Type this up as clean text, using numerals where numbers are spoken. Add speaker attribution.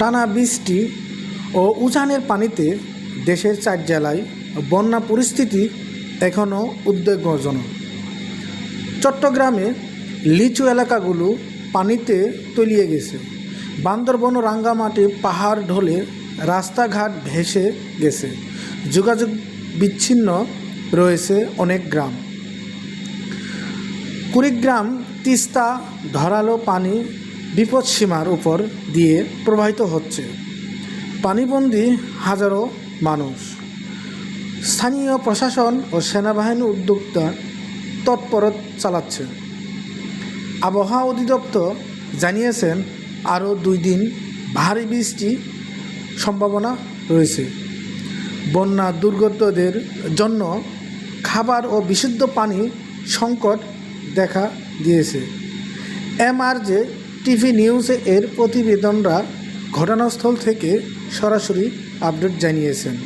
Speaker 1: টানা বৃষ্টি ও উজানের পানিতে দেশের 4 জেলায় বন্যা পরিস্থিতি এখনও উদ্বেগজনক। চট্টগ্রামে লিচু এলাকাগুলো পানিতে তলিয়ে গেছে। বান্দরবন ও রাঙ্গামাটি পাহাড় ঢলে রাস্তাঘাট ভেসে গেছে। যোগাযোগ বিচ্ছিন্ন রয়েছে অনেক গ্রাম। কুড়িগ্রাম তিস্তা ধারালো পানি বিপদসীমার উপর দিয়ে প্রবাহিত হচ্ছে। পানিবন্দী হাজারো মানুষ। স্থানীয় প্রশাসন ও সেনাবাহিনী উদ্যোক্তা তৎপরতা চালাচ্ছে। আবহাওয়া অধিদপ্তর জানিয়েছেন আরও 2 দিন ভারী বৃষ্টির সম্ভাবনা রয়েছে। বন্যা দুর্গতদের জন্য খাবার ও বিশুদ্ধ পানি সংকট দেখা দিয়েছে। MRJ টিভি নিউজে এর প্রতিবেদনরা ঘটনাস্থল থেকে সরাসরি আপডেট জানিয়েছেন।